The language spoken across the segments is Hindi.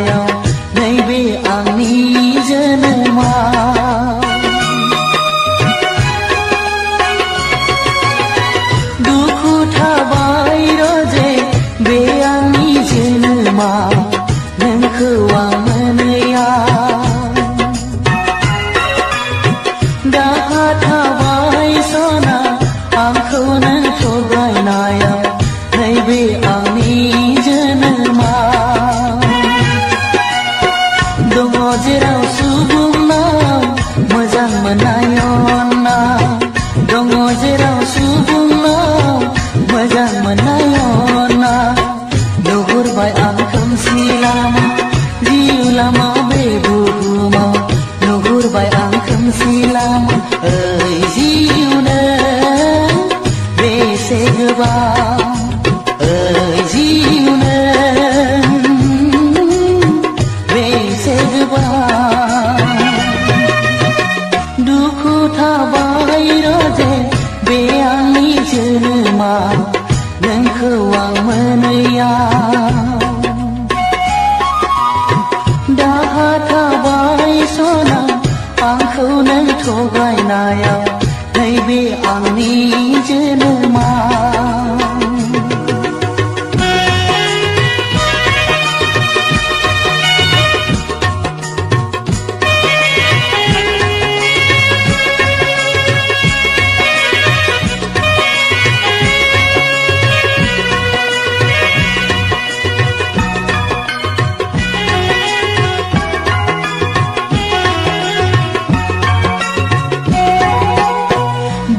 थगायनायाव नैबे आंनि जोनोमा दुखु थाबाय रजे बे आंनि जोनोमा नोंखौ आं मोनैया दाहा थाबाय सना आंखौ नों थगायनायाव नैबे आंनि जोनोमा दङ जेराव सुबुंनाव मोजां मोननायना दङ जेराव सुबुंनाव मोजां मोननायना नुहुरबाय आं खोमसि लामा जिउ लामा बे बुहुमाव नुहुरबाय आं खोमसि लामा ओइ जिउ नों बेसे गोबां ओइ जिउ नों बेसे गोबां दुखु थाबाय रजे बे आंनि जोनोमा नोंखौ आं मोनैया दाहा थाबाय सना आंखौ नों थगायनायाव नैबे आंनि जोनोमा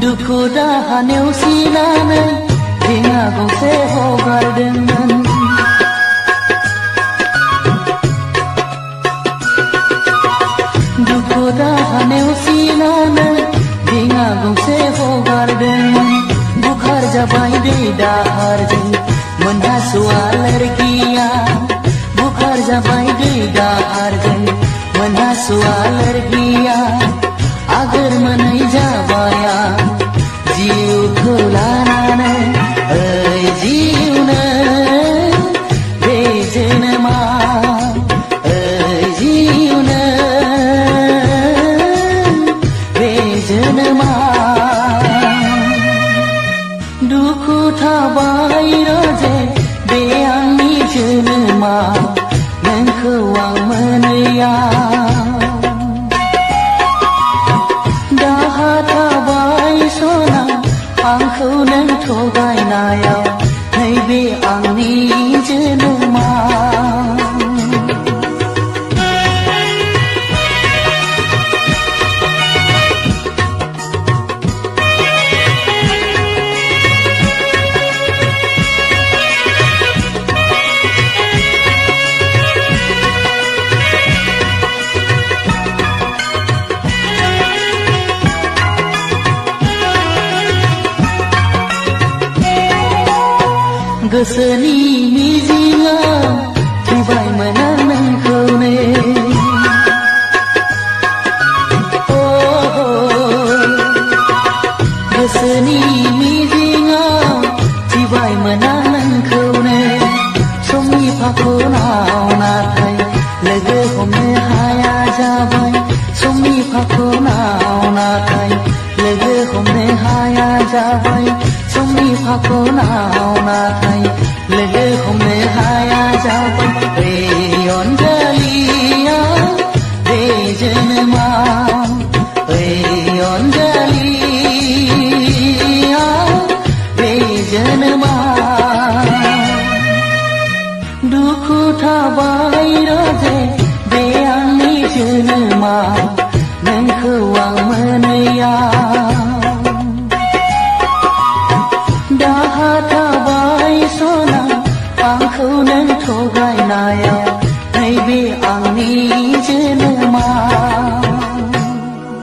दुखु दाहा नेवसिनानै दिङा गंसे हगारदोंमोन दुखु दाहा नेवसिनानै दिङा गंसे हगारदोंमोन बुखार जाबाय दै दाहारजों मोनहासुआ लोरगिया बुखार जाबाय दै दाहारजों मोनहासुआ लोरगिया आगोर मोनै जाबाया जिउखौ लानानै ओइ जिउ नों बे जोनोमा ओइ जिउ नों बे जोनोमा दुखु थाबाय रजे बे आंनि जोनोमा नोंखौ आं मोनैया दाहा थाबाय सना आंखौ नों थगायनायाव नैबे आंनि जोनोमा गोसोनि मिजिङा थैबायमोन आं नोंखौनो गोसोनि मिजिङा थैबायमोन आं नोंखौनो समनि फाखनाव नाथाय लोगो हमनो हाया जाबाय समनि फाखनाव नाथाय लोगो हमनो हाया जाबाय समनि फाखनाव नाथाय लोगो हमनो हाया जाबाय बे अनजालिया बे जोनोमा बे अनजालिया बे जोनोमा दुखु थाबाय रजे बे आंनि जोनोमा नोंखौ आं मोनैया दाहा थाबाय सना आंखौ नों थगायनायाव नैबे आंनि जोनोमा